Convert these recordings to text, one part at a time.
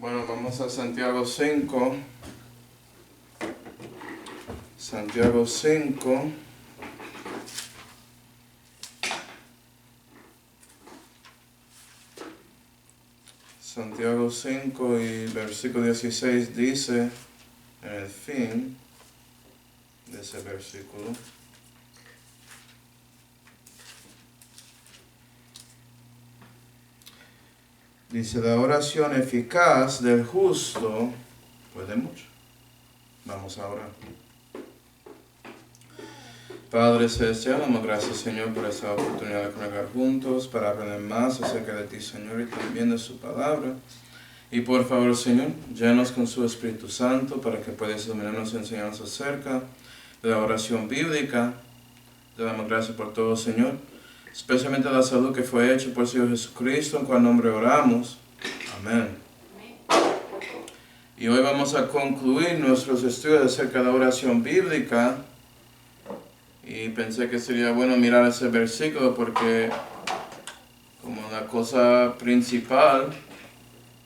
Bueno, vamos a Santiago 5. Santiago 5. Santiago 5 y versículo 16 dice, en el fin de ese versículo, dice, la oración eficaz del justo puede mucho. Vamos a orar. Padre Celestial, damos gracias, Señor, por esta oportunidad de congregar juntos para aprender más acerca de ti, Señor, y también de su palabra. Y por favor, Señor, llénanos con su Espíritu Santo para que puedas iluminarnos y enseñarnos acerca de la oración bíblica. Te damos gracias por todo, Señor, especialmente la salud que fue hecha por el Señor Jesucristo, en cual nombre oramos. Amén. Y hoy vamos a concluir nuestros estudios acerca de la oración bíblica. Y pensé que sería bueno mirar ese versículo porque como la cosa principal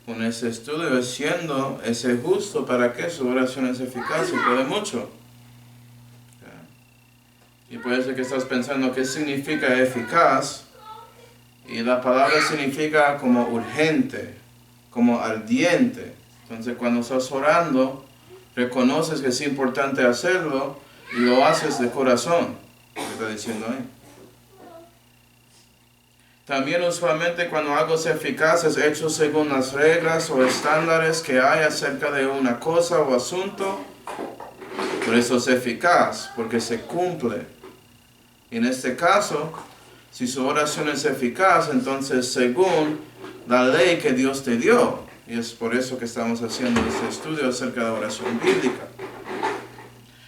con ese estudio es siendo ese justo para que su oración es eficaz y puede mucho. Y puede ser que estás pensando qué significa eficaz, y la palabra significa como urgente, como ardiente. Entonces cuando estás orando, reconoces que es importante hacerlo y lo haces de corazón, lo que está diciendo ahí. También usualmente cuando algo es eficaz es hecho según las reglas o estándares que hay acerca de una cosa o asunto. Por eso es eficaz, porque se cumple. Y en este caso, si su oración es eficaz, entonces según la ley que Dios te dio. Y es por eso que estamos haciendo este estudio acerca de la oración bíblica.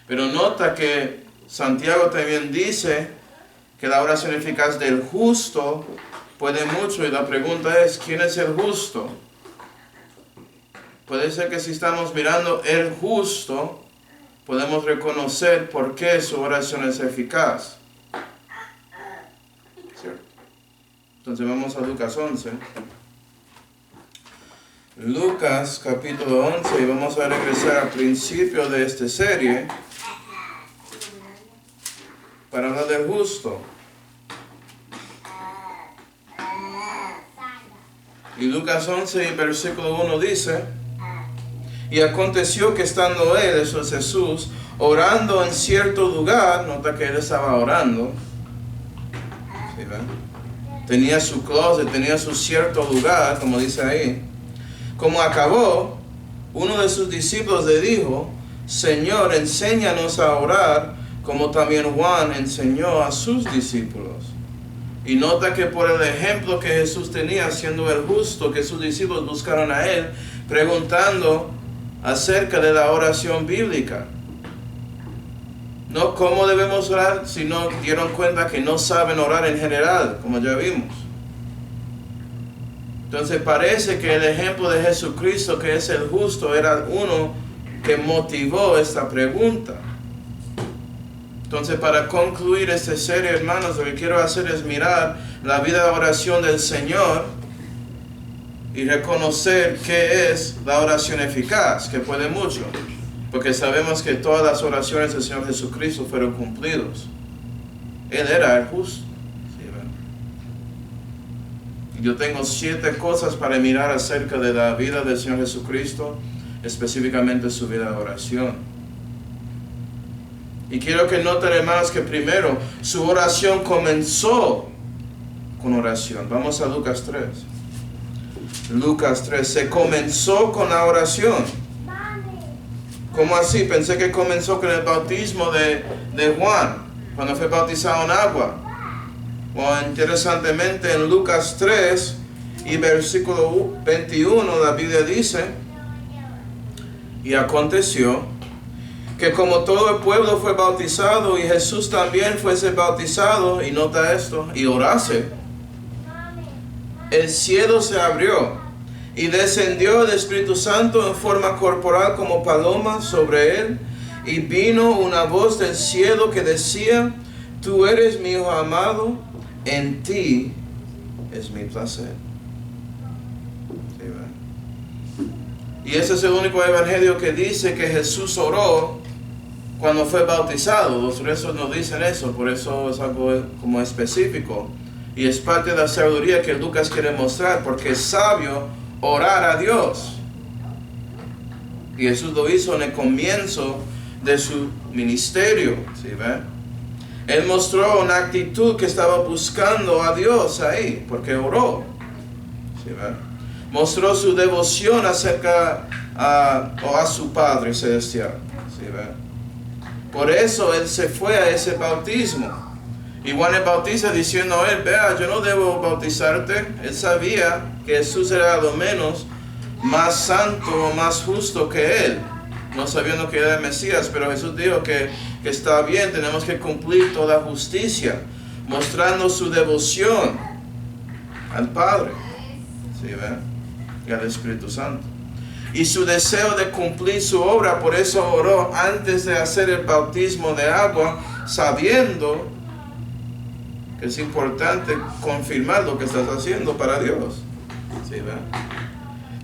Pero nota que Santiago también dice que la oración eficaz del justo puede mucho. Y la pregunta es, ¿quién es el justo? Puede ser que si estamos mirando el justo, podemos reconocer por qué su oración es eficaz. ¿Cierto? Entonces vamos a Lucas 11. Lucas capítulo 11, y vamos a regresar al principio de esta serie para hablar del justo. Y Lucas 11 y versículo 1 dice, y aconteció que estando él, eso es Jesús, orando en cierto lugar, nota que él estaba orando, ¿sí ven? Tenía su closet, tenía su cierto lugar, como dice ahí. Como acabó, uno de sus discípulos le dijo, Señor, enséñanos a orar, como también Juan enseñó a sus discípulos. Y nota que por el ejemplo que Jesús tenía, siendo el justo, que sus discípulos buscaron a él, preguntando acerca de la oración bíblica. No cómo debemos orar, sino dieron cuenta que no saben orar en general, como ya vimos. Entonces parece que el ejemplo de Jesucristo, que es el justo, era uno que motivó esta pregunta. Entonces, para concluir esta serie, hermanos, lo que quiero hacer es mirar la vida de oración del Señor y reconocer qué es la oración eficaz, que puede mucho. Porque sabemos que todas las oraciones del Señor Jesucristo fueron cumplidas. Él era el justo. ¿Sí, ven? Yo tengo 7 cosas para mirar acerca de la vida del Señor Jesucristo, específicamente su vida de oración. Y quiero que noten, hermanos, que primero su oración comenzó con oración. Vamos a Lucas 3. Lucas 3, se comenzó con la oración. ¿Cómo así? Pensé que comenzó con el bautismo de Juan, cuando fue bautizado en agua. Bueno, interesantemente en Lucas 3 y versículo 21, la Biblia dice, y aconteció que como todo el pueblo fue bautizado y Jesús también fuese bautizado, y nota esto, y orase, el cielo se abrió y descendió el Espíritu Santo en forma corporal como paloma sobre él, y vino una voz del cielo que decía, tú eres mi Hijo amado, en ti es mi placer. Y ese es el único evangelio que dice que Jesús oró cuando fue bautizado. Los restos no dicen eso, por eso es algo como específico. Y es parte de la sabiduría que Lucas quiere mostrar, porque es sabio orar a Dios. Y Jesús lo hizo en el comienzo de su ministerio, ¿sí ven? Él mostró una actitud que estaba buscando a Dios ahí, porque oró, ¿sí ven? Mostró su devoción acerca a su Padre Celestial, ¿sí ven? Por eso Él se fue a ese bautismo. Y Juan el Bautista diciendo a Él, vea, yo no debo bautizarte. Él sabía que Jesús era lo menos más santo, más justo que Él, no sabiendo que era el Mesías, pero Jesús dijo que está bien, tenemos que cumplir toda justicia, mostrando su devoción al Padre, ¿sí ven? Y al Espíritu Santo. Y su deseo de cumplir su obra, por eso oró antes de hacer el bautismo de agua, sabiendo que es importante confirmar lo que estás haciendo para Dios, ¿sí ven?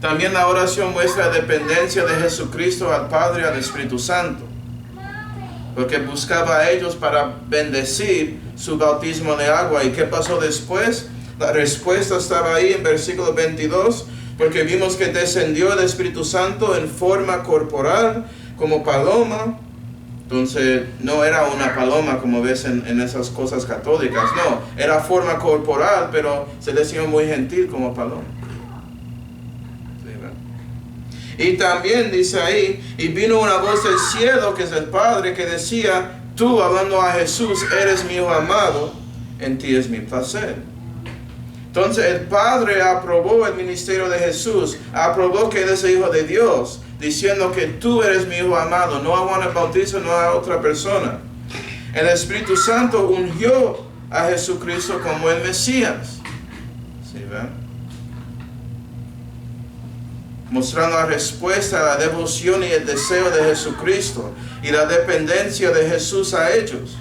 También la oración muestra dependencia de Jesucristo al Padre y al Espíritu Santo, porque buscaba a ellos para bendecir su bautismo de agua. ¿Y qué pasó después? La respuesta estaba ahí en versículo 22, porque vimos que descendió el Espíritu Santo en forma corporal como paloma. Entonces no era una paloma como ves en esas cosas católicas, no, era forma corporal, pero se decía muy gentil como paloma. Y también dice ahí, y vino una voz del cielo, que es el Padre, que decía, tú, hablando a Jesús, eres mi Hijo amado, en ti es mi placer. Entonces el Padre aprobó el ministerio de Jesús, aprobó que Él es el Hijo de Dios, diciendo que tú eres mi Hijo amado, no a Juan el Bautista, no a otra persona. El Espíritu Santo ungió a Jesucristo como el Mesías. ¿Sí ven? Mostrando la respuesta a la devoción y el deseo de Jesucristo y la dependencia de Jesús a ellos.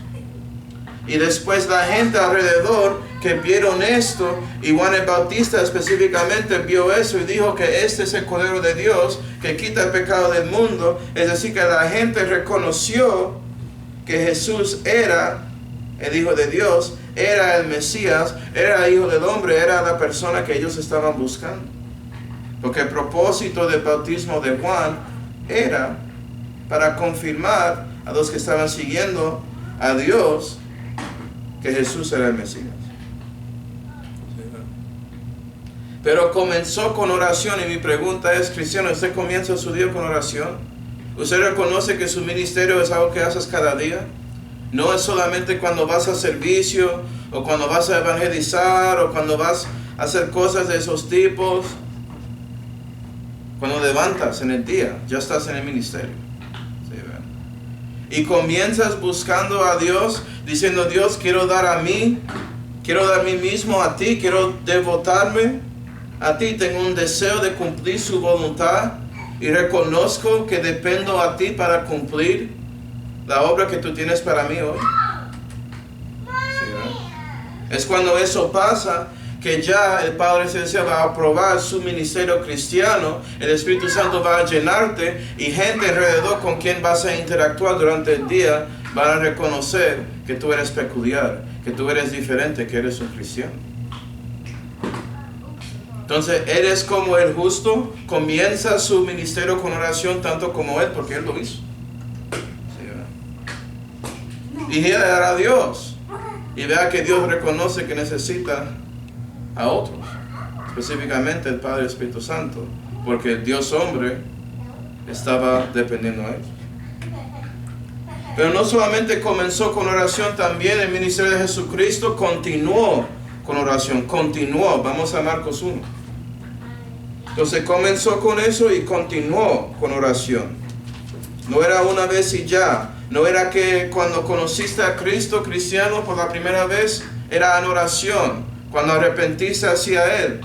Y después la gente alrededor que vieron esto, y Juan el Bautista específicamente vio eso y dijo que este es el Cordero de Dios que quita el pecado del mundo. Es decir, que la gente reconoció que Jesús era el Hijo de Dios, era el Mesías, era el Hijo del Hombre, era la persona que ellos estaban buscando. Porque el propósito del bautismo de Juan era para confirmar a los que estaban siguiendo a Dios que Jesús era el Mesías. Pero comenzó con oración, y mi pregunta es, cristiano, ¿usted comienza su día con oración? ¿Usted reconoce que su ministerio es algo que haces cada día? No es solamente cuando vas a servicio, o cuando vas a evangelizar, o cuando vas a hacer cosas de esos tipos. Cuando levantas en el día, ya estás en el ministerio. ¿Sí ven? Y comienzas buscando a Dios, diciendo, Dios, quiero dar a mí mismo a ti, quiero devotarme a ti, tengo un deseo de cumplir su voluntad y reconozco que dependo a ti para cumplir la obra que tú tienes para mí hoy. ¿Sí ven? Es cuando eso pasa que ya el Padre Celestial va a aprobar su ministerio cristiano, el Espíritu Santo va a llenarte y gente alrededor con quien vas a interactuar durante el día van a reconocer que tú eres peculiar, que tú eres diferente, que eres un cristiano. Entonces, eres como el justo, comienza su ministerio con oración tanto como Él, porque Él lo hizo. ¿Sí? Y era a Dios, y vea que Dios reconoce que necesita a otros, específicamente el Padre y el Espíritu Santo, porque el Dios hombre estaba dependiendo a ellos. Pero no solamente comenzó con oración, también el ministerio de Jesucristo continuó con oración, continuó. Vamos a Marcos 1. Entonces comenzó con eso y continuó con oración. No era una vez y ya, no era que cuando conociste a Cristo, cristiano, por la primera vez, era en oración. Cuando arrepentiste hacia Él,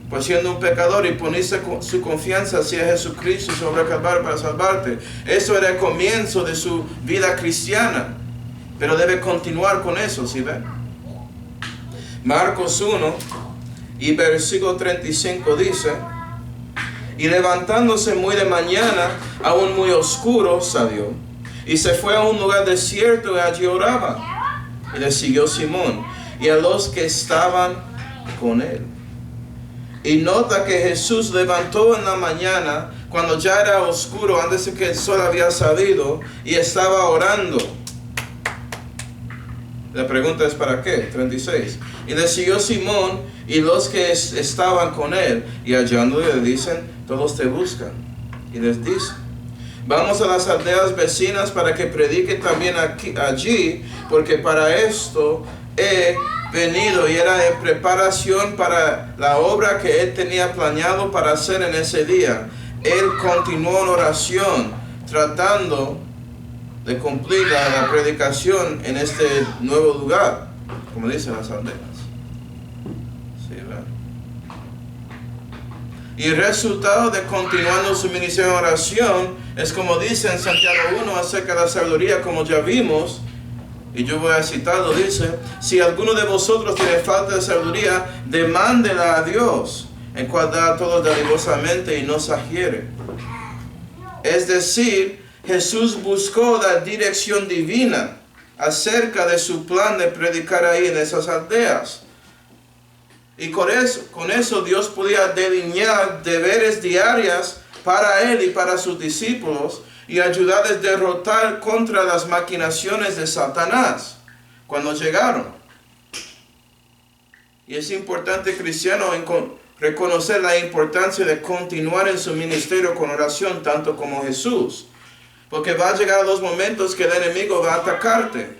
pues siendo un pecador, y poniste su confianza hacia Jesucristo sobre el Calvario para salvarte. Eso era el comienzo de su vida cristiana, pero debe continuar con eso, ¿sí ven? Marcos 1 y versículo 35 dice, Y levantándose muy de mañana, aún muy oscuro, salió. Y se fue a un lugar desierto y allí oraba. Y le siguió Simón y a los que estaban con él. Y nota que Jesús levantó en la mañana, cuando ya era oscuro, antes de que el sol había salido, y estaba orando. La pregunta es ¿para qué? 36. Y le siguió Simón y los que estaban con él, y hallándole le dicen, todos te buscan. Y les dice, vamos a las aldeas vecinas para que predique también allí, porque para esto he venido. Y era en preparación para la obra que él tenía planeado para hacer en ese día. Él continuó en oración, tratando de cumplir la predicación en este nuevo lugar, como dicen las aldeas. Sí, ¿verdad? Y el resultado de continuando su ministerio en oración es como dice en Santiago 1 acerca de la sabiduría, como ya vimos, y yo voy a citarlo, dice, si alguno de vosotros tiene falta de sabiduría, demándela a Dios, en cual da a todos dalivosamente y no se adhiere. Es decir, Jesús buscó la dirección divina acerca de su plan de predicar ahí en esas aldeas. Y con eso Dios podía delinear deberes diarias para él y para sus discípulos y ayudarles a derrotar contra las maquinaciones de Satanás cuando llegaron. Y es importante, cristiano, reconocer la importancia de continuar en su ministerio con oración tanto como Jesús. Porque va a llegar los momentos que el enemigo va a atacarte.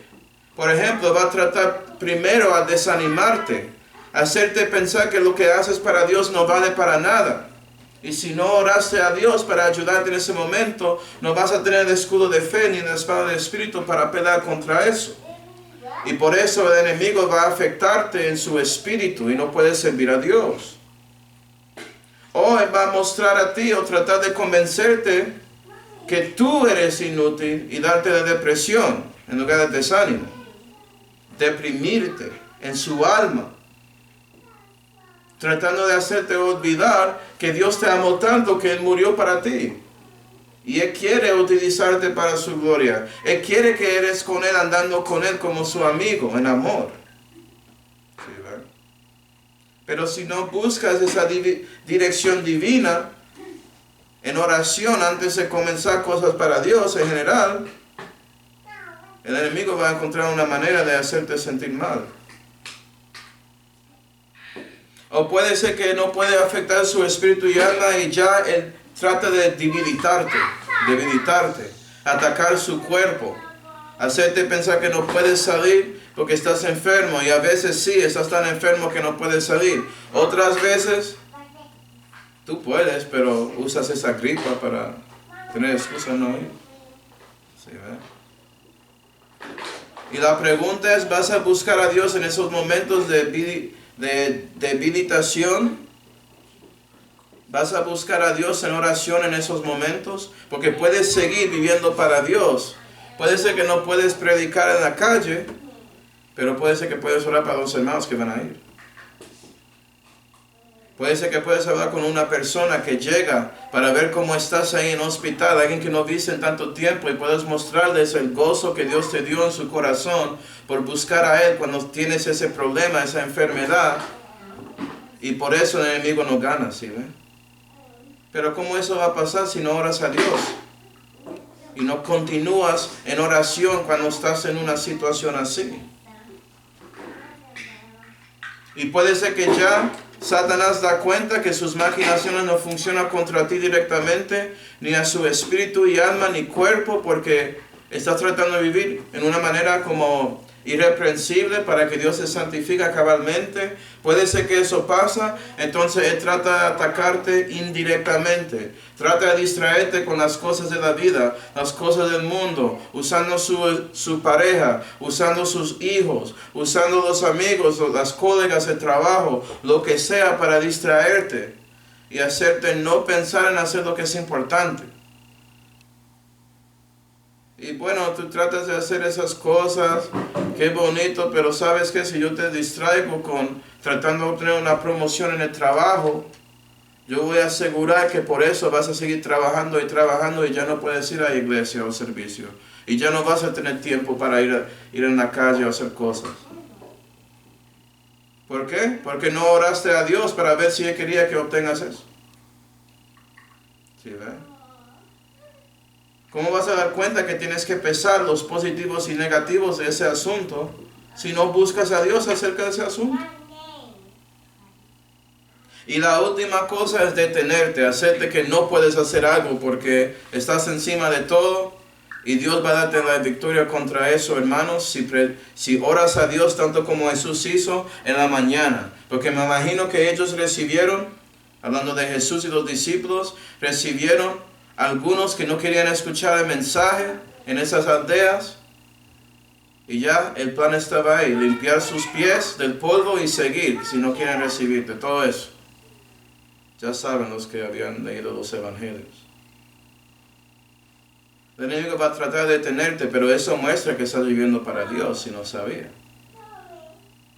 Por ejemplo, va a tratar primero a desanimarte, a hacerte pensar que lo que haces para Dios no vale para nada. Y si no oraste a Dios para ayudarte en ese momento, no vas a tener el escudo de fe ni la espada del Espíritu para pelear contra eso. Y por eso el enemigo va a afectarte en su espíritu y no puedes servir a Dios. O él va a mostrar a ti o tratar de convencerte que tú eres inútil y darte de depresión en lugar de desánimo. Deprimirte en su alma. Tratando de hacerte olvidar que Dios te amó tanto que Él murió para ti. Y Él quiere utilizarte para su gloria. Él quiere que eres con Él, andando con Él como su amigo, en amor. ¿Sí, verdad? Pero si no buscas esa dirección divina, en oración antes de comenzar cosas para Dios en general, el enemigo va a encontrar una manera de hacerte sentir mal. O puede ser que no puede afectar su espíritu y alma y ya él trata de debilitarte, atacar su cuerpo, hacerte pensar que no puedes salir porque estás enfermo, y a veces sí, estás tan enfermo que no puedes salir. Otras veces tú puedes, pero usas esa gripa para tener excusa no ir. ¿Sí, ¿verdad? Y la pregunta es, ¿vas a buscar a Dios en esos momentos de debilitación? ¿Vas a buscar a Dios en oración en esos momentos? Porque puedes seguir viviendo para Dios. Puede ser que no puedes predicar en la calle, pero puede ser que puedes orar para los hermanos que van a ir. Puede ser que puedes hablar con una persona que llega para ver cómo estás ahí en el hospital, alguien que no viste en tanto tiempo, y puedes mostrarles el gozo que Dios te dio en su corazón por buscar a Él cuando tienes ese problema, esa enfermedad, y por eso el enemigo no gana, ¿sí ven? Pero ¿cómo eso va a pasar si no oras a Dios? Y no continúas en oración cuando estás en una situación así. Y puede ser que ya Satanás da cuenta que sus maquinaciones no funcionan contra ti directamente, ni a su espíritu y alma, ni cuerpo, porque estás tratando de vivir en una manera como irreprensible para que Dios se santifique cabalmente. Puede ser que eso pasa, entonces Él trata de atacarte indirectamente. Trata de distraerte con las cosas de la vida, las cosas del mundo, usando su pareja, usando sus hijos, usando los amigos, las colegas de trabajo, lo que sea para distraerte y hacerte no pensar en hacer lo que es importante. Y bueno, tú tratas de hacer esas cosas, qué bonito, pero sabes que si yo te distraigo con tratando de obtener una promoción en el trabajo, Yo voy a asegurar que por eso vas a seguir trabajando y trabajando y ya no puedes ir a la iglesia o servicio. Y ya no vas a tener tiempo para ir en la calle o hacer cosas. ¿Por qué? Porque no oraste a Dios para ver si Él quería que obtengas eso. ¿Sí ven? ¿Cómo vas a dar cuenta que tienes que pesar los positivos y negativos de ese asunto si no buscas a Dios acerca de ese asunto? Y la última cosa es detenerte, hacerte que no puedes hacer algo porque estás encima de todo y Dios va a darte la victoria contra eso, hermanos, si oras a Dios tanto como Jesús hizo en la mañana. Porque me imagino que ellos recibieron, hablando de Jesús y los discípulos, recibieron algunos que no querían escuchar el mensaje en esas aldeas. Y ya el plan estaba ahí, limpiar sus pies del polvo y seguir si no quieren recibirte, todo eso. Ya saben los que habían leído los evangelios. El enemigo va a tratar de detenerte, pero eso muestra que estás viviendo para Dios si no sabía.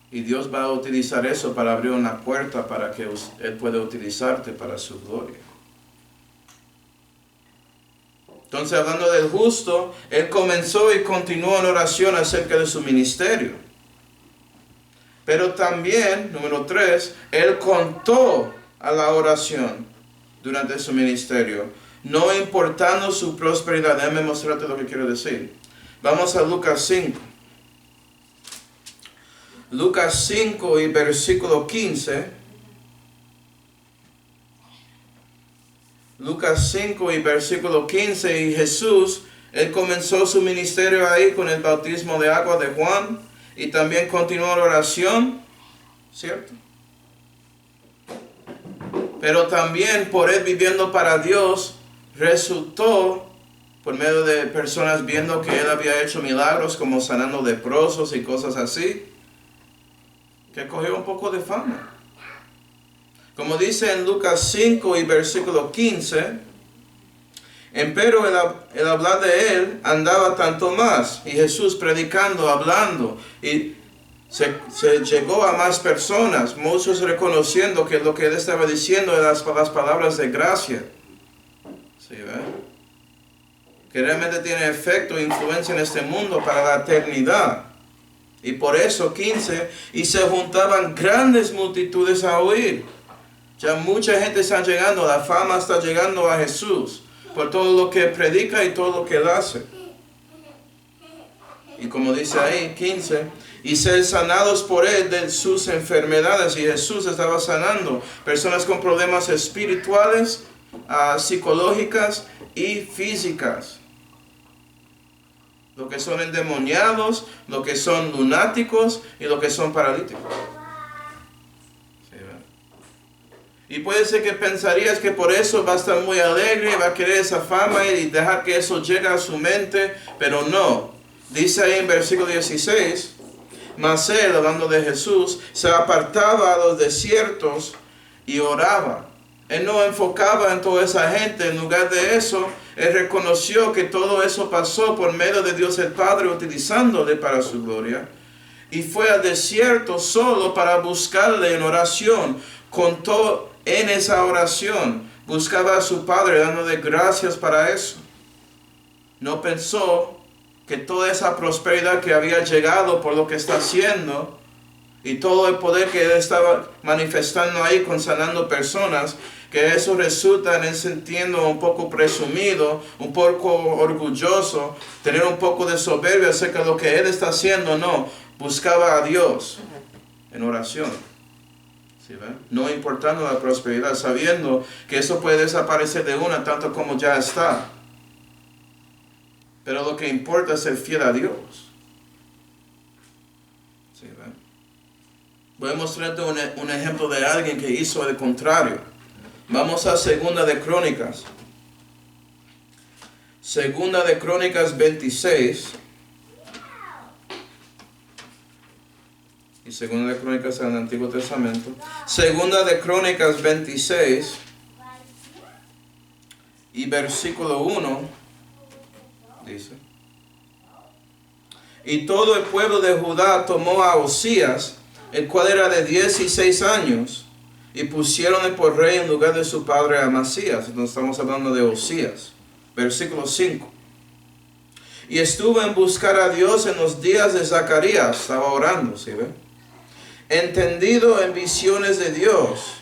Y Dios va a utilizar eso para abrir una puerta para que Él pueda utilizarte para su gloria. Entonces, hablando del justo, Él comenzó y continuó en oración acerca de su ministerio. Pero también, número 3, Él contó a la oración durante su ministerio, no importando su prosperidad. Déjame mostrarte lo que quiero decir. Vamos a Lucas 5. Lucas 5 y versículo 15. Lucas 5 y versículo 15. Y Jesús, Él comenzó su ministerio ahí con el bautismo de agua de Juan. Y también continuó la oración. ¿Cierto? Pero también por Él viviendo para Dios, resultó, por medio de personas viendo que Él había hecho milagros como sanando leprosos y cosas así, que cogió un poco de fama. Como dice en Lucas 5 y versículo 15, empero el hablar de Él andaba tanto más, y Jesús predicando, hablando, y se llegó a más personas, muchos reconociendo que lo que Él estaba diciendo eran las palabras de gracia. ¿Sí, ven? Que realmente tiene efecto e influencia en este mundo para la eternidad. Y por eso, 15, y se juntaban grandes multitudes a oír. Ya mucha gente está llegando, la fama está llegando a Jesús por todo lo que predica y todo lo que Él hace. Y como dice ahí, 15, y ser sanados por Él de sus enfermedades. Y Jesús estaba sanando personas con problemas espirituales, psicológicas y físicas. Lo que son endemoniados, lo que son lunáticos y lo que son paralíticos. Sí, y puede ser que pensarías que por eso va a estar muy alegre, va a querer esa fama y dejar que eso llegue a su mente, pero no. Dice ahí en versículo 16, mas Él, hablando de Jesús, se apartaba a los desiertos y oraba. Él no enfocaba en toda esa gente. En lugar de eso, Él reconoció que todo eso pasó por medio de Dios el Padre, utilizándole para su gloria. Y fue al desierto solo para buscarle en oración. Contó en esa oración. Buscaba a su Padre dándole gracias para eso. No pensó que toda esa prosperidad que había llegado por lo que está haciendo y todo el poder que Él estaba manifestando ahí con sanando personas, que eso resulta en Él sintiendo un poco presumido, un poco orgulloso, tener un poco de soberbia acerca de lo que Él está haciendo. No, buscaba a Dios en oración. ¿Sí ven? No importando la prosperidad, sabiendo que eso puede desaparecer de una tanto como ya está. Pero lo que importa es ser fiel a Dios. ¿Sí, ven? Voy a mostrarte un ejemplo de alguien que hizo el contrario. Vamos a Segunda de Crónicas. Segunda de Crónicas 26. Y Segunda de Crónicas en el Antiguo Testamento. Segunda de Crónicas 26. Y versículo 1. Dice, y todo el pueblo de Judá tomó a Osías, el cual era de 16 años, y pusieronle por rey en lugar de su padre Amasías. Entonces estamos hablando de Osías. Versículo 5. Y estuvo en buscar a Dios en los días de Zacarías. Estaba orando, ¿sí ve? Entendido en visiones de Dios.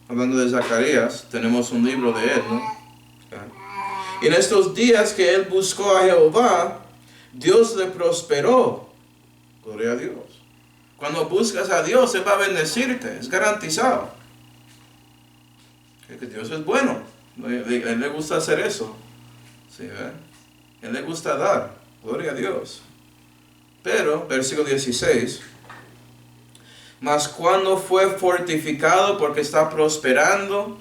Hablando de Zacarías, tenemos un libro de él, ¿no? Y en estos días que él buscó a Jehová, Dios le prosperó. Gloria a Dios. Cuando buscas a Dios, Él va a bendecirte. Es garantizado. Que Dios es bueno. A Él le gusta hacer eso. ¿Sí, Él le gusta dar. Gloria a Dios. Pero, versículo 16. Mas cuando fue fortificado porque está prosperando,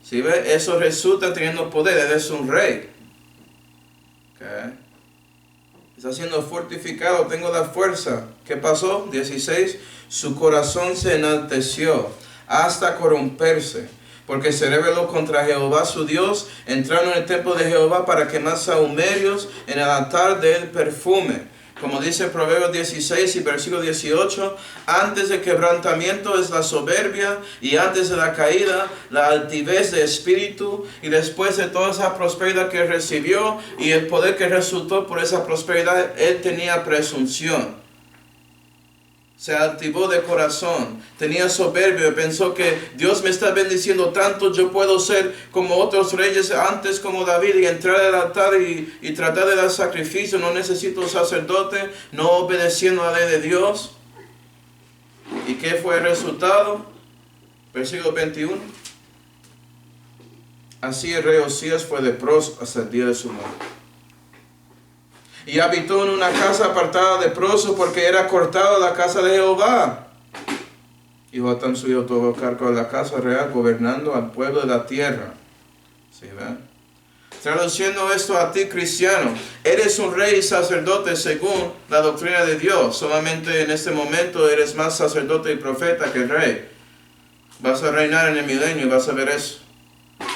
¿sí ve? Eso resulta teniendo poder. Él es un rey. ¿Okay? Está siendo fortificado, tengo la fuerza. ¿Qué pasó? 16. Su corazón se enalteció hasta corromperse, porque se rebeló contra Jehová su Dios, entrando en el templo de Jehová para quemar sahumerios en el altar del perfume. Como dice Proverbios 16 y versículo 18, antes del quebrantamiento es la soberbia, y antes de la caída la altivez de espíritu, y después de toda esa prosperidad que recibió y el poder que resultó por esa prosperidad, él tenía presunción. Se altivó de corazón, tenía soberbia, pensó que Dios me está bendiciendo tanto, yo puedo ser como otros reyes antes, como David, y entrar al altar y tratar de dar sacrificio, no necesito sacerdote, no obedeciendo a la ley de Dios. ¿Y qué fue el resultado? Versículo 21. Así el rey Osías fue leproso hasta el día de su muerte. Y habitó en una casa apartada de leproso, porque era cortado la casa de Jehová. Y Jotam su hijo tuvo cargo de la casa real, gobernando al pueblo de la tierra. ¿Sí ven? Traduciendo esto a ti, cristiano, eres un rey y sacerdote según la doctrina de Dios. Solamente en este momento eres más sacerdote y profeta que rey. Vas a reinar en el milenio y vas a ver eso.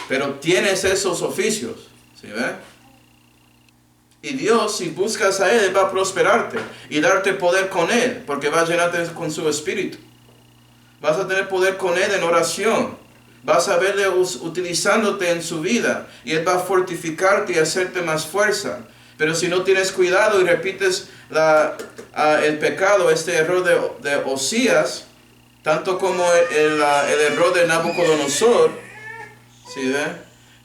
Pero tienes esos oficios. ¿Sí ven? Y Dios, si buscas a Él, va a prosperarte y darte poder con Él, porque va a llenarte con su espíritu. Vas a tener poder con Él en oración. Vas a verle utilizándote en su vida, y Él va a fortificarte y hacerte más fuerza. Pero si no tienes cuidado y repites el pecado, este error de Osías, tanto como el error de Nabucodonosor, ¿sí ve?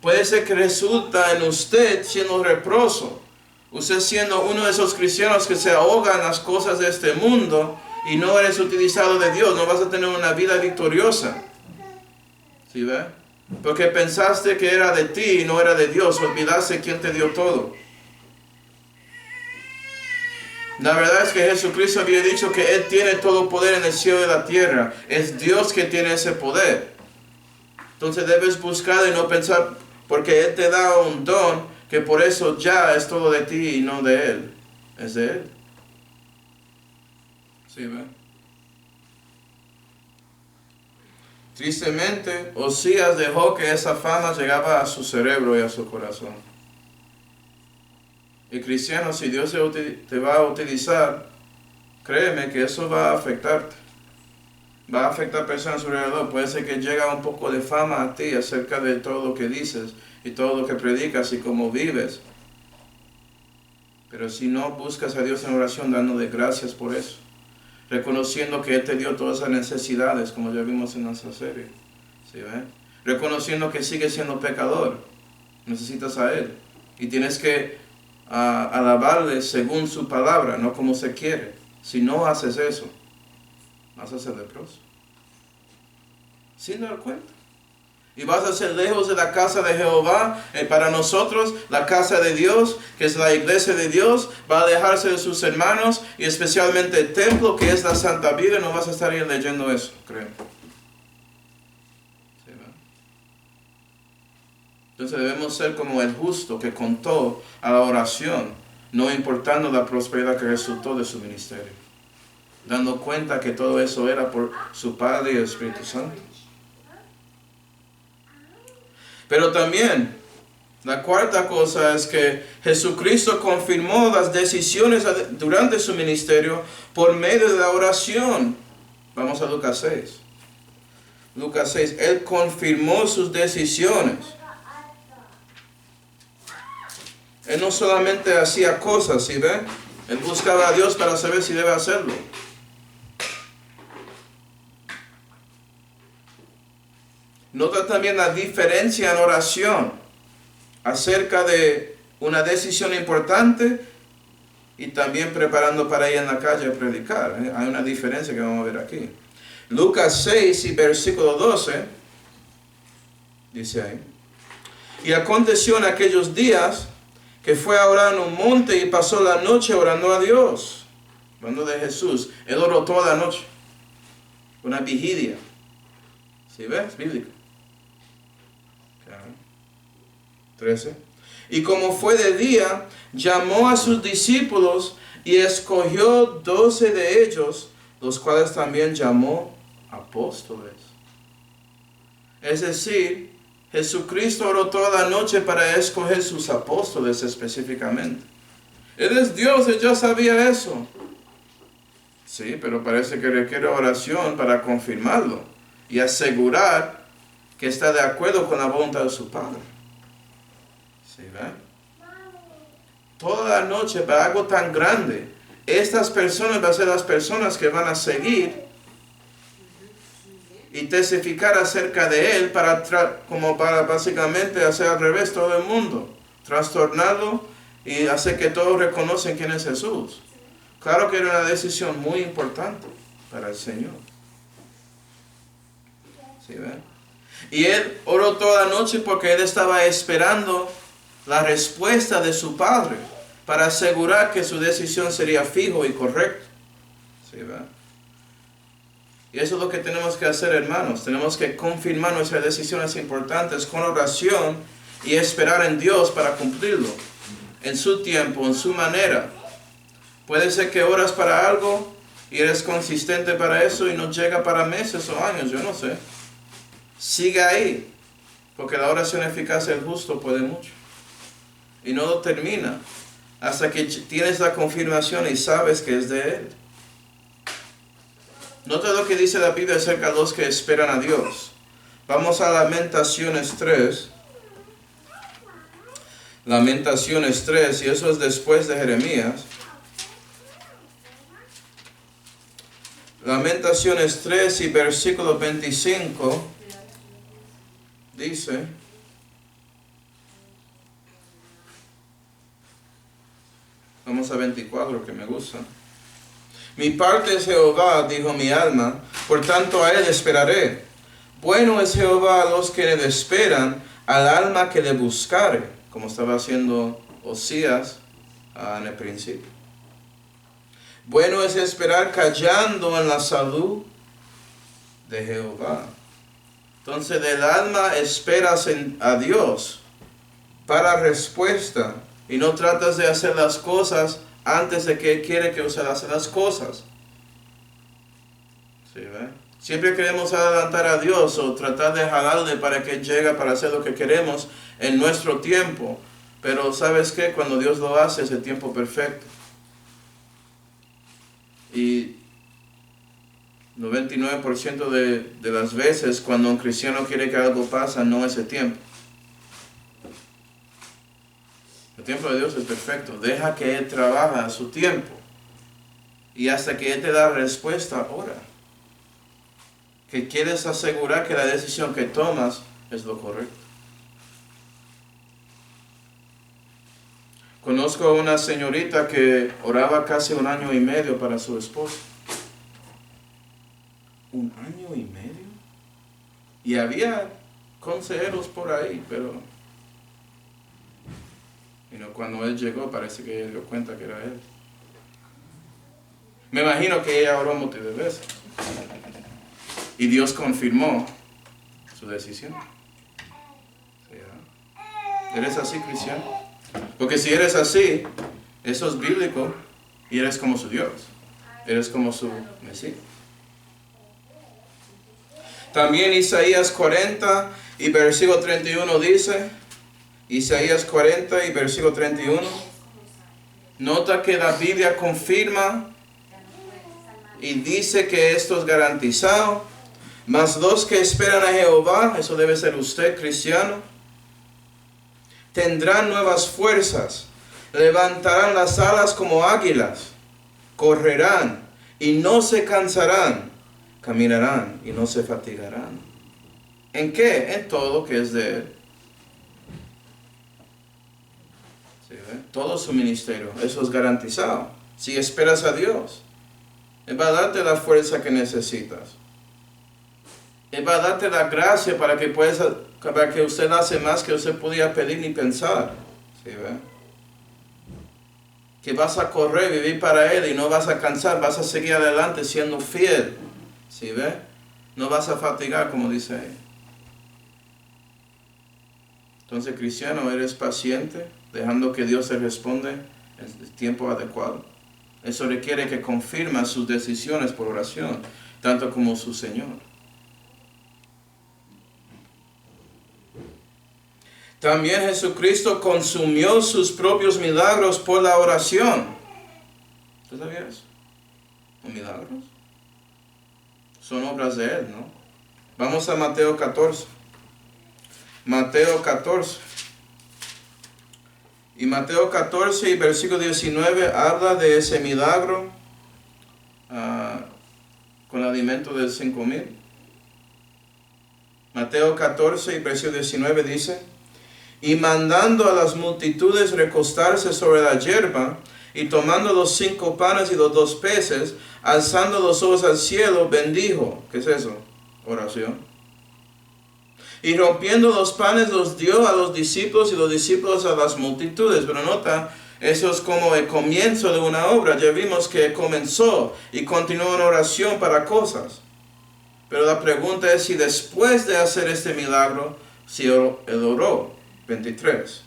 Puede ser que resulta en usted siendo leproso. Usted siendo uno de esos cristianos que se ahogan en las cosas de este mundo y no eres utilizado de Dios, no vas a tener una vida victoriosa. ¿Sí ve? Porque pensaste que era de ti y no era de Dios, olvidaste quién te dio todo. La verdad es que Jesucristo había dicho que Él tiene todo poder en el cielo y la tierra. Es Dios que tiene ese poder. Entonces debes buscar y no pensar, porque Él te da un don, que por eso ya es todo de ti y no de Él. Es de Él. ¿Sí ve? Tristemente, Osías dejó que esa fama llegaba a su cerebro y a su corazón. Y cristiano, si Dios te va a utilizar, créeme que eso va a afectarte. Va a afectar a personas a su alrededor. Puede ser que llegue un poco de fama a ti acerca de todo lo que dices y todo lo que predicas y cómo vives. Pero si no buscas a Dios en oración, dándole gracias por eso, reconociendo que Él te dio todas esas necesidades, como ya vimos en nuestra serie. ¿Sí ve? Reconociendo que sigues siendo pecador, necesitas a Él. Y tienes que alabarle según su palabra, no como se quiere. Si no haces eso, vas a ser leproso. Sin dar cuenta. Y vas a ser lejos de la casa de Jehová. Para nosotros, la casa de Dios, que es la iglesia de Dios, va a alejarse de sus hermanos, y especialmente el templo, que es la Santa Biblia. No vas a estar ahí leyendo eso, creo. ¿Sí, ¿no? Entonces debemos ser como el justo que contó a la oración, no importando la prosperidad que resultó de su ministerio, dando cuenta que todo eso era por su Padre y el Espíritu Santo. Pero también, la cuarta cosa es que Jesucristo confirmó las decisiones durante su ministerio por medio de la oración. Vamos a Lucas 6. Lucas 6, Él confirmó sus decisiones. Él no solamente hacía cosas, ¿sí ve? Él buscaba a Dios para saber si debe hacerlo. Nota también la diferencia en oración acerca de una decisión importante y también preparando para ir en la calle a predicar. Hay una diferencia que vamos a ver aquí. Lucas 6 y versículo 12, dice ahí. Y aconteció en aquellos días que fue a orar en un monte y pasó la noche orando a Dios. Hablando de Jesús, Él oró toda la noche. Una vigilia. ¿Sí ves? Bíblico. 13. Y como fue de día, llamó a sus discípulos y escogió 12 de ellos, los cuales también llamó apóstoles. Es decir, Jesucristo oró toda la noche para escoger sus apóstoles específicamente. Él es Dios, Él ya sabía eso. Sí, pero parece que requiere oración para confirmarlo y asegurar que está de acuerdo con la voluntad de su Padre. ¿Sí ven? Toda la noche para algo tan grande. Estas personas van a ser las personas que van a seguir y testificar acerca de Él como para básicamente hacer al revés todo el mundo. Trastornarlo y hacer que todos reconocen quién es Jesús. Claro que era una decisión muy importante para el Señor. ¿Sí ven? Y Él oró toda la noche porque Él estaba esperando la respuesta de su Padre para asegurar que su decisión sería fijo y correcta. ¿Sí ven? Y eso es lo que tenemos que hacer, hermanos. Tenemos que confirmar nuestras decisiones importantes con oración y esperar en Dios para cumplirlo. En su tiempo, en su manera. Puede ser que oras para algo y eres consistente para eso y no llega para meses o años, yo no sé. Sigue ahí, porque la oración eficaz del justo puede mucho. Y no lo termina hasta que tienes la confirmación y sabes que es de Él. Nota lo que dice la Biblia acerca de los que esperan a Dios. Vamos a Lamentaciones 3. Lamentaciones 3, y eso es después de Jeremías. Lamentaciones 3 y versículo 25 dice: vamos a 24 que me gusta. Mi parte es Jehová, dijo mi alma, por tanto a Él esperaré. Bueno es Jehová a los que le esperan, al alma que le buscare, como estaba haciendo Osías en el principio. Bueno es esperar callando en la salud de Jehová. Entonces del alma esperas a Dios para respuesta y no tratas de hacer las cosas antes de que Él quiere que usted haga las cosas. ¿Sí, ve? Siempre queremos adelantar a Dios o tratar de jalarle para que Él llegue para hacer lo que queremos en nuestro tiempo. Pero ¿sabes qué? Cuando Dios lo hace es el tiempo perfecto. Y 99% de las veces cuando un cristiano quiere que algo pase, no es el tiempo. El tiempo de Dios es perfecto. Deja que Él trabaje a su tiempo. Y hasta que Él te da respuesta, ora. Que quieres asegurar que la decisión que tomas es lo correcto. Conozco a una señorita que oraba casi 1 año y medio para su esposo. 1 año y medio. Y había consejeros por ahí, pero cuando él llegó parece que ella dio cuenta que era él. Me imagino que ella oró múltiples veces. Y Dios confirmó su decisión. ¿Eres así, cristiano? Porque si eres así, eso es bíblico y eres como su Dios. Eres como su Mesías. También Isaías 40 y versículo 31 dice, Isaías 40 y versículo 31, nota que la Biblia confirma y dice que esto es garantizado. Mas los que esperan a Jehová, eso debe ser usted, cristiano, tendrán nuevas fuerzas, levantarán las alas como águilas, correrán y no se cansarán, caminarán y no se fatigarán. ¿En qué? En todo que es de Él. ¿Sí, ve? Todo su ministerio, eso es garantizado. Si esperas a Dios, Él va a darte la fuerza que necesitas. Él va a darte la gracia para que usted hace más que usted podía pedir ni pensar. ¿Sí, ve? Que vas a correr, vivir para Él y no vas a cansar, vas a seguir adelante siendo fiel. ¿Sí, ve? No vas a fatigar, como dice ahí. Entonces, cristiano, eres paciente, dejando que Dios te responda en el tiempo adecuado. Eso requiere que confirme sus decisiones por oración, tanto como su Señor. También Jesucristo consumió sus propios milagros por la oración. ¿Tú sabías eso? ¿Los milagros? Son obras de Él, ¿no? Vamos a Mateo 14. Mateo 14. Y Mateo 14 y versículo 19 habla de ese milagro con el alimento de 5,000. Mateo 14 y versículo 19 dice: y mandando a las multitudes recostarse sobre la hierba, y tomando los 5 panes y los 2 peces, alzando los ojos al cielo, bendijo. ¿Qué es eso? Oración. Y rompiendo los panes los dio a los discípulos y los discípulos a las multitudes. Pero nota, eso es como el comienzo de una obra. Ya vimos que comenzó y continuó en oración para cosas. Pero la pregunta es si después de hacer este milagro, si él oró. 23.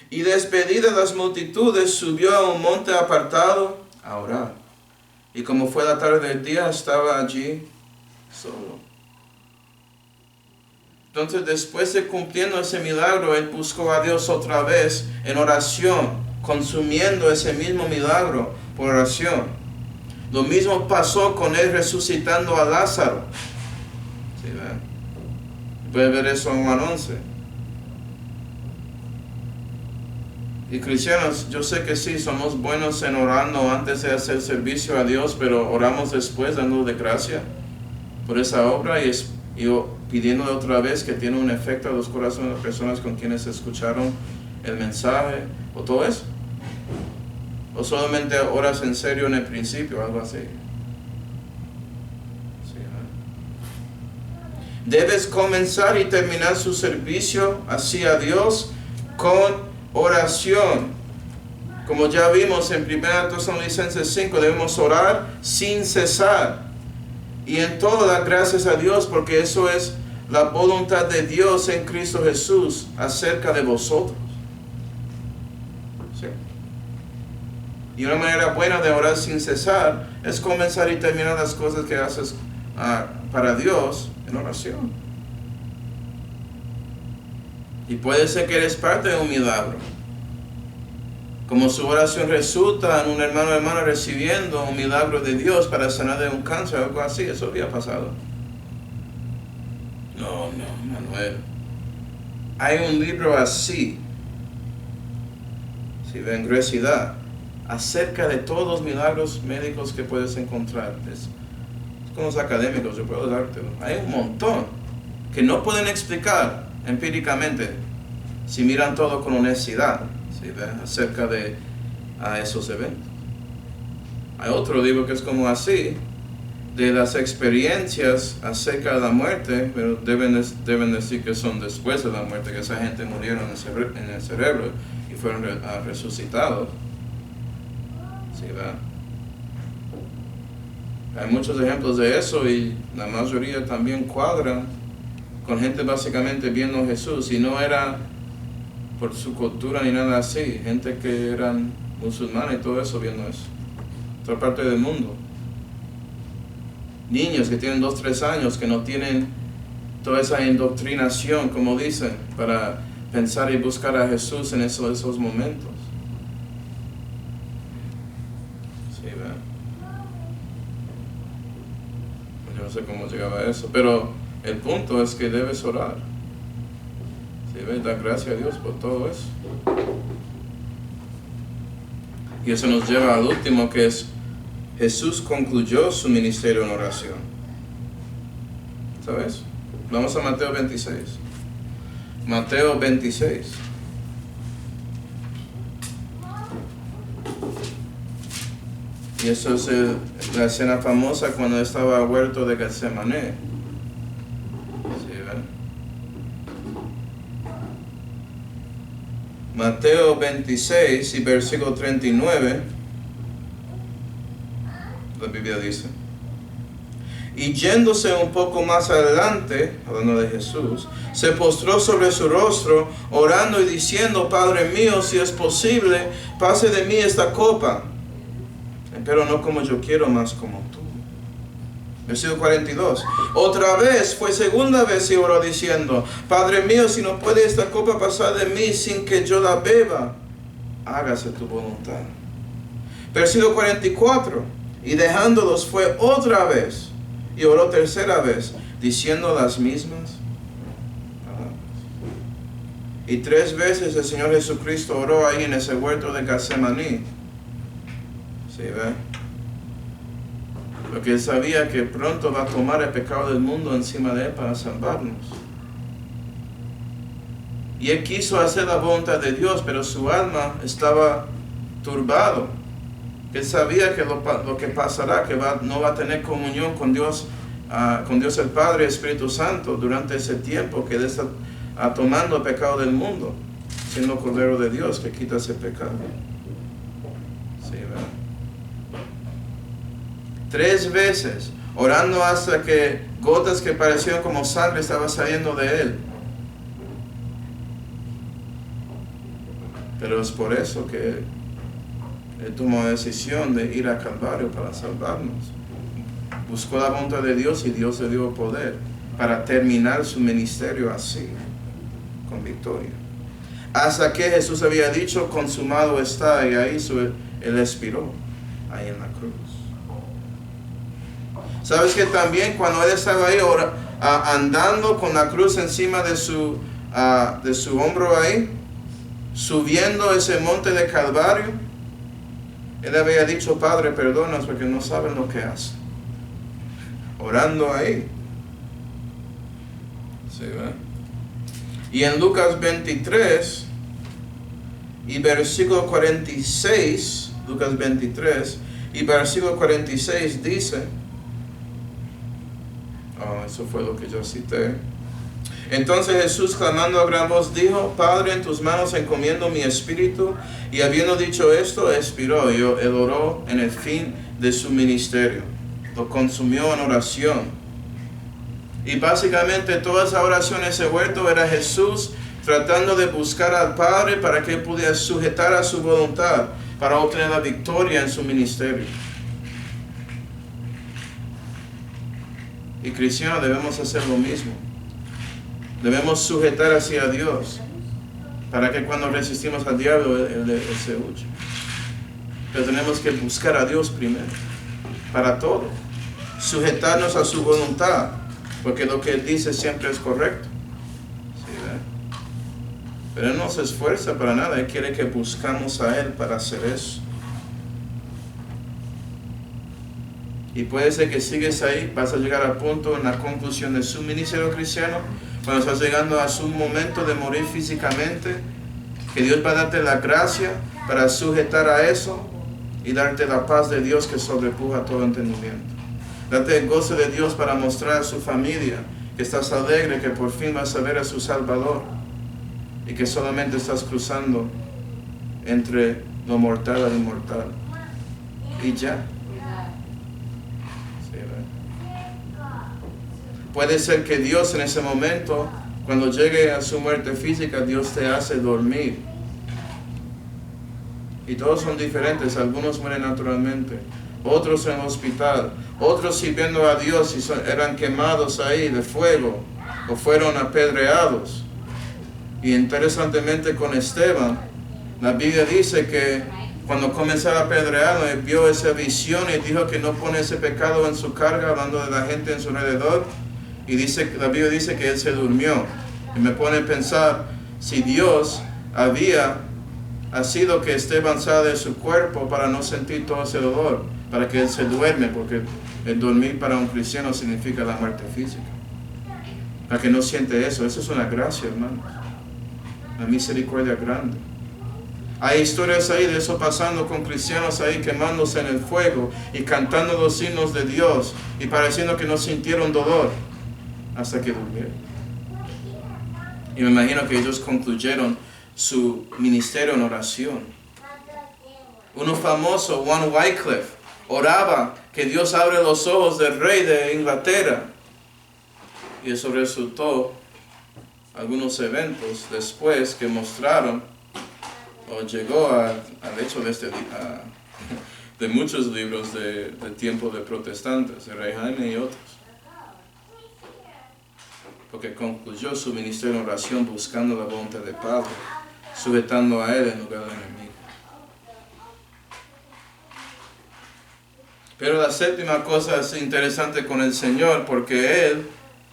Y despedidas las multitudes, subió a un monte apartado a orar. Y como fue la tarde del día, estaba allí solo. Entonces, después de cumpliendo ese milagro, él buscó a Dios otra vez en oración, consumiendo ese mismo milagro por oración. Lo mismo pasó con él resucitando a Lázaro. ¿Sí, ven? Puede ver eso en Juan 11. Y cristianos, yo sé que sí, somos buenos en orando antes de hacer servicio a Dios, pero oramos después dándole gracia por esa obra y pidiéndole otra vez que tiene un efecto a los corazones de las personas con quienes escucharon el mensaje, o todo eso. O solamente oras en serio en el principio, algo así. Debes comenzar y terminar su servicio hacia Dios con oración. Como ya vimos en 1 Tesalonicenses 5, debemos orar sin cesar. Y en todo dar gracias a Dios, porque eso es la voluntad de Dios en Cristo Jesús acerca de vosotros. ¿Sí? Y una manera buena de orar sin cesar es comenzar y terminar las cosas que haces para Dios en oración. Y puede ser que eres parte de un milagro. Como su oración resulta en un hermano o hermana recibiendo un milagro de Dios para sanar de un cáncer o algo así. Eso había pasado. No, Manuel. Hay un libro así, si ven, Grecidad, acerca de todos los milagros médicos que puedes encontrar. Es con los académicos, yo puedo dártelo. Hay un montón que no pueden explicar empíricamente si miran todo con honestidad, ¿sí? Acerca de esos eventos. Hay otro libro que es como así, de las experiencias acerca de la muerte, pero deben decir que son después de la muerte, que esa gente murieron en el cerebro y fueron resucitados. ¿Sí, ¿verdad? Hay muchos ejemplos de eso y la mayoría también cuadra con gente básicamente viendo a Jesús, y no era por su cultura ni nada así, gente que eran musulmanes y todo eso viendo eso, otra parte del mundo. Niños que tienen 2, 3 años que no tienen toda esa indoctrinación, como dicen, para pensar y buscar a Jesús en esos momentos. Sí, ¿verdad? sé cómo llegaba a eso, pero el punto es que debes orar. Sí, debes dar gracias a Dios por todo eso. Y eso nos lleva al último, que es Jesús concluyó su ministerio en oración. ¿Sabes? Vamos a Mateo 26. Mateo 26. Y eso es la escena famosa cuando estaba al huerto de Getsemaní. ¿Sí, ven? Mateo 26 y versículo 39. La Biblia dice: y yéndose un poco más adelante, hablando de Jesús, se postró sobre su rostro, orando y diciendo: Padre mío, si es posible, pase de mí esta copa, pero no como yo quiero, más como tú. Versículo 42. Otra vez, fue segunda vez, y oró diciendo: Padre mío, si no puede esta copa pasar de mí sin que yo la beba, hágase tu voluntad. Versículo 44. Y dejándolos fue otra vez, y oró tercera vez, diciendo las mismas palabras. Y 3 veces el Señor Jesucristo oró ahí en ese huerto de Getsemaní. ¿Sí, ve? Porque Él sabía que pronto va a tomar el pecado del mundo encima de Él para salvarnos. Y Él quiso hacer la voluntad de Dios, pero su alma estaba turbado. Él sabía que lo que pasará, que no va a tener comunión con Dios el Padre y Espíritu Santo durante ese tiempo que Él está tomando el pecado del mundo, siendo Cordero de Dios que quita ese pecado. Sí, ¿verdad? 3 veces, orando hasta que gotas que parecieron como sangre estaban saliendo de Él. Pero es por eso que Él tomó la decisión de ir a Calvario para salvarnos. Buscó la voluntad de Dios y Dios le dio poder para terminar su ministerio así, con victoria. Hasta que Jesús había dicho: consumado está, y ahí Él expiró, ahí en la cruz. ¿Sabes que también cuando Él estaba ahí andando con la cruz encima de su hombro ahí, subiendo ese monte de Calvario, Él había dicho: Padre, perdónanos porque no saben lo que hacen? Orando ahí. ¿Sí, ¿verdad? Y en Lucas 23 y versículo 46, Lucas 23 y versículo 46 dice, eso fue lo que yo cité. Entonces Jesús, clamando a gran voz, dijo: Padre, en tus manos encomiendo mi espíritu. Y habiendo dicho esto, expiró. Y Él oró en el fin de su ministerio. Lo consumió en oración. Y básicamente toda esa oración, ese huerto, era Jesús tratando de buscar al Padre para que Él pudiera sujetar a su voluntad para obtener la victoria en su ministerio. Y cristianos debemos hacer lo mismo. Debemos sujetar hacia Dios para que cuando resistimos al diablo, él se huye. Pero tenemos que buscar a Dios primero, para todo. Sujetarnos a su voluntad, porque lo que Él dice siempre es correcto. ¿Sí, pero Él no se esfuerza para nada. Él quiere que buscamos a Él para hacer eso. Y puede ser que sigues ahí, vas a llegar al punto en la conclusión de su ministerio cristiano, cuando estás llegando a su momento de morir físicamente, que Dios va a darte la gracia para sujetar a eso y darte la paz de Dios que sobrepuja todo entendimiento. Date el gozo de Dios para mostrar a su familia que estás alegre, que por fin vas a ver a su Salvador y que solamente estás cruzando entre lo mortal y lo inmortal. Y ya. Puede ser que Dios en ese momento, cuando llegue a su muerte física, Dios te hace dormir. Y todos son diferentes. Algunos mueren naturalmente, otros en el hospital, otros sirviendo a Dios y eran quemados ahí de fuego o fueron apedreados. Y interesantemente con Esteban, la Biblia dice que cuando comenzaron a apedrearlo, él vio esa visión y dijo que no pone ese pecado en su carga, hablando de la gente en su alrededor. Y la Biblia dice que él se durmió. Y me pone a pensar, si Dios ha sido que esté avanzada de su cuerpo para no sentir todo ese dolor, para que él se duerme, porque el dormir para un cristiano significa la muerte física. Para que no siente eso es una gracia, hermanos. Una misericordia grande. Hay historias ahí de eso pasando con cristianos ahí quemándose en el fuego y cantando los himnos de Dios y pareciendo que no sintieron dolor hasta que durmieron. Y me imagino que ellos concluyeron su ministerio en oración. Uno famoso, Juan Wycliffe, oraba que Dios abre los ojos del rey de Inglaterra. Y eso resultó algunos eventos después que mostraron o llegó al hecho de muchos libros de tiempo de protestantes, de Rey Jaime y otros. Porque concluyó su ministerio en oración buscando la voluntad del Padre, sujetando a Él en lugar del enemigo. Pero la séptima cosa es interesante con el Señor, porque Él,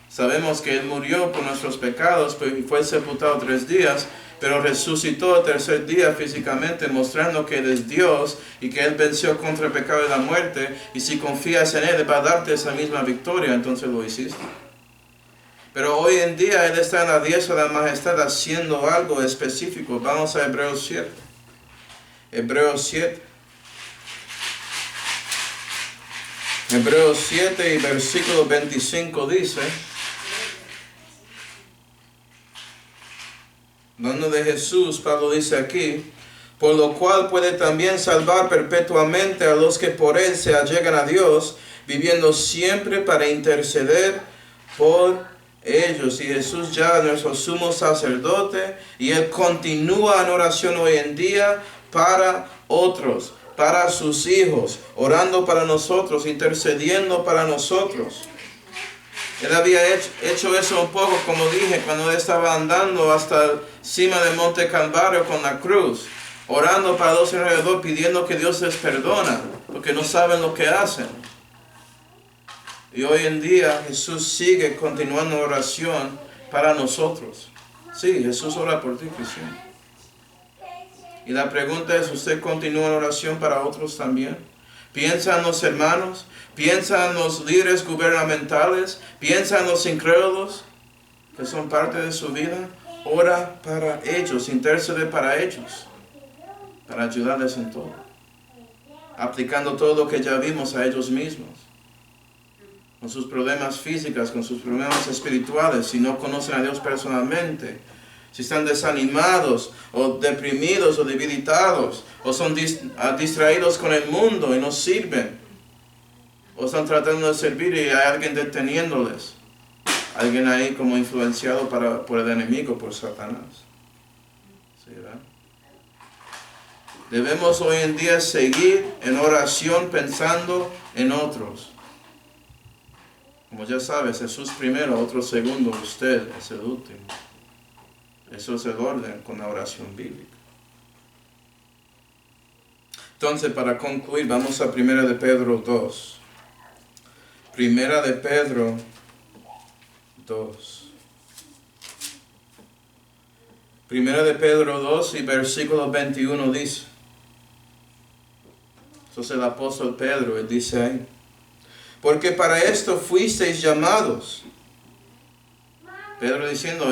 sabemos que Él murió por nuestros pecados, y fue sepultado 3 días, pero resucitó el tercer día físicamente, mostrando que Él es Dios y que Él venció contra el pecado y la muerte. Y si confías en Él, Él va a darte esa misma victoria, entonces lo hiciste. Pero hoy en día Él está en la diestra de la majestad haciendo algo específico. Vamos a Hebreos 7. Hebreos 7. Hebreos 7 y versículo 25 dice, hablando de Jesús, Pablo dice aquí, por lo cual puede también salvar perpetuamente a los que por Él se allegan a Dios, viviendo siempre para interceder por ellos. Y Jesús ya es nuestro sumo sacerdote, y Él continúa en oración hoy en día para otros, para sus hijos, orando para nosotros, intercediendo para nosotros. Él había hecho eso un poco, como dije, cuando Él estaba andando hasta cima del Monte Calvario con la cruz, orando para los alrededor, pidiendo que Dios les perdona, porque no saben lo que hacen. Y hoy en día Jesús sigue continuando oración para nosotros. Sí, Jesús ora por ti, cristiano. Y la pregunta es, ¿usted continúa en oración para otros también? Piensa en los hermanos, piensa en los líderes gubernamentales, piensa en los incrédulos que son parte de su vida. Ora para ellos, intercede para ellos, para ayudarles en todo, aplicando todo lo que ya vimos a ellos mismos, con sus problemas físicos, con sus problemas espirituales, si no conocen a Dios personalmente, si están desanimados o deprimidos o debilitados, o son distraídos con el mundo y no sirven, o están tratando de servir y hay alguien deteniéndoles, alguien ahí como influenciado por el enemigo, por Satanás. ¿Sí, verdad? Debemos hoy en día seguir en oración pensando en otros. Como ya sabes, Jesús primero, otro segundo, usted es el último. Eso es el orden con la oración bíblica. Entonces, para concluir, vamos a 1 de Pedro 2. 1 de Pedro 2. 1 de Pedro 2 y versículo 21 dice. Eso es el apóstol Pedro, él dice ahí. Porque para esto fuisteis llamados. Pedro diciendo,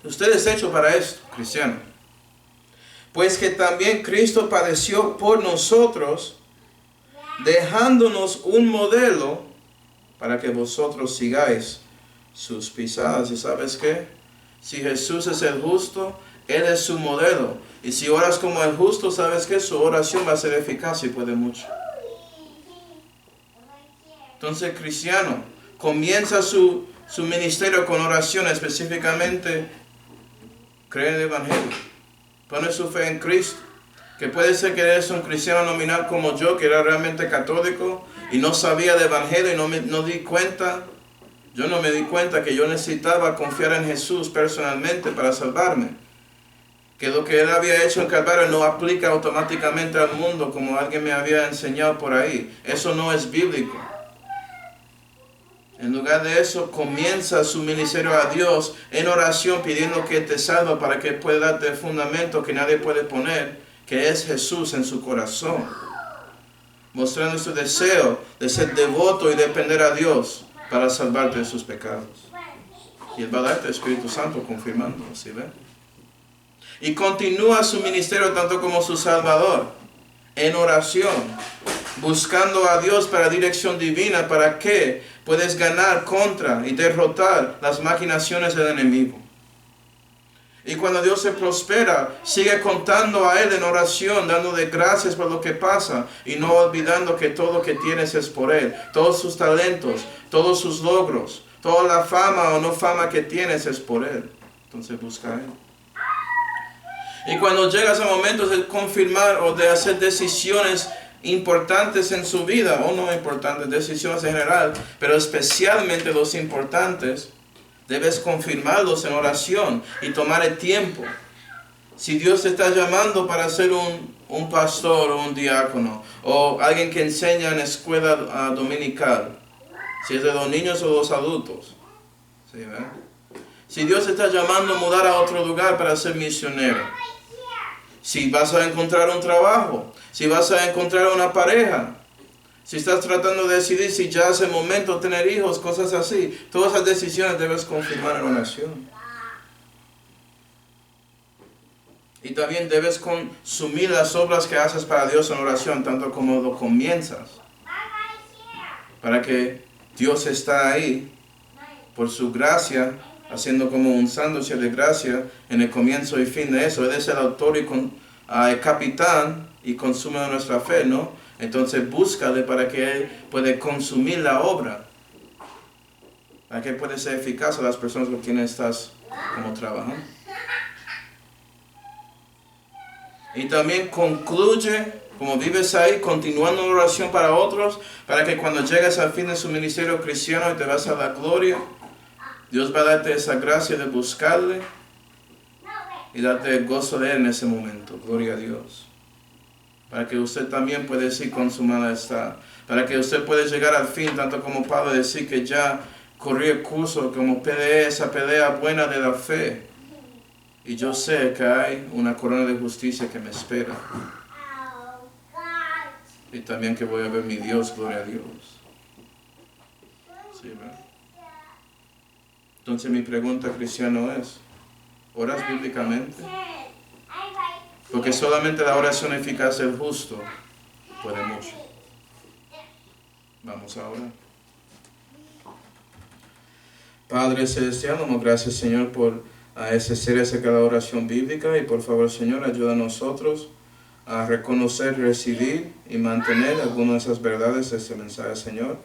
usted es hecho para esto, cristiano. Pues que también Cristo padeció por nosotros, dejándonos un modelo para que vosotros sigáis sus pisadas. ¿Y sabes qué? Si Jesús es el justo, Él es su modelo. Y si oras como el justo, ¿sabes qué? Su oración va a ser eficaz y puede mucho. Entonces, cristiano, comienza su ministerio con oración, específicamente cree en el Evangelio, pone su fe en Cristo, que puede ser que eres un cristiano nominal como yo, que era realmente católico y no sabía de Evangelio y no di cuenta, yo no me di cuenta que yo necesitaba confiar en Jesús personalmente para salvarme. que lo que Él había hecho en Calvario no aplica automáticamente al mundo como alguien me había enseñado por ahí. Eso no es bíblico. En lugar de eso, comienza su ministerio a Dios en oración pidiendo que te salve para que pueda darte el fundamento que nadie puede poner, que es Jesús en su corazón. Mostrando su deseo de ser devoto y depender a Dios para salvarte de sus pecados. Y Él va a darte el Espíritu Santo confirmándolo, ¿sí ven? Y continúa su ministerio tanto como su Salvador, en oración, buscando a Dios para dirección divina, para que puedes ganar contra y derrotar las maquinaciones del enemigo. Y cuando Dios se prospera, sigue contando a Él en oración, dándole gracias por lo que pasa y no olvidando que todo lo que tienes es por Él. Todos sus talentos, todos sus logros, toda la fama o no fama que tienes es por Él. Entonces busca a Él. Y cuando llegas a momentos de confirmar o de hacer decisiones importantes en su vida, o no importantes, decisiones en general, pero especialmente los importantes, debes confirmarlos en oración y tomar el tiempo. Si Dios te está llamando para ser un pastor o un diácono, o alguien que enseña en escuela dominical, si es de los niños o los adultos, ¿sí, ¿verdad? Si Dios te está llamando a mudar a otro lugar para ser misionero, si vas a encontrar un trabajo, si vas a encontrar una pareja, si estás tratando de decidir si ya es el momento de tener hijos, cosas así, todas esas decisiones debes confirmar en oración. Y también debes consumir las obras que haces para Dios en oración, tanto como lo comienzas, para que Dios está ahí por su gracia, haciendo como un sándwich de gracia en el comienzo y fin de eso. Él es el autor y el capitán y consume nuestra fe, ¿no? Entonces búscale para que Él pueda consumir la obra, para que pueda ser eficaz a las personas con quienes estás como trabajando. Y también concluye, como vives ahí, continuando la oración para otros, para que cuando llegues al fin de su ministerio cristiano y te vas a la gloria, Dios va a darte esa gracia de buscarle y darte el gozo de Él en ese momento. Gloria a Dios. Para que usted también pueda decir consumada está. Para que usted pueda llegar al fin, tanto como Pablo, decir que ya corrí el curso, como peleé esa pelea buena de la fe. Y yo sé que hay una corona de justicia que me espera. Y también que voy a ver mi Dios, gloria a Dios. Sí, ¿verdad? Entonces mi pregunta, cristiano, es, ¿oras bíblicamente? Porque solamente la oración eficaz del justo puede mucho. Vamos a orar. Padre celestial, damos gracias, Señor, por ese ser, esa cada oración bíblica. Y por favor, Señor, ayuda a nosotros a reconocer, recibir y mantener algunas de esas verdades de este mensaje, Señor,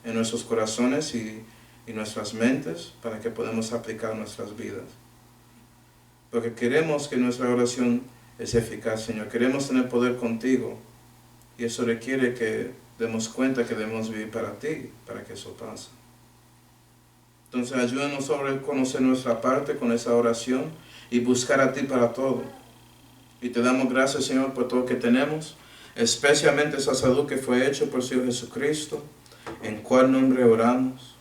en nuestros corazones y nuestras mentes, para que podamos aplicar nuestras vidas. Porque queremos que nuestra oración es eficaz, Señor. Queremos tener poder contigo. Y eso requiere que demos cuenta que debemos vivir para ti, para que eso pase. Entonces ayúdanos a reconocer nuestra parte con esa oración y buscar a ti para todo. Y te damos gracias, Señor, por todo lo que tenemos, especialmente esa salud que fue hecha por el Señor Jesucristo, en cual nombre oramos.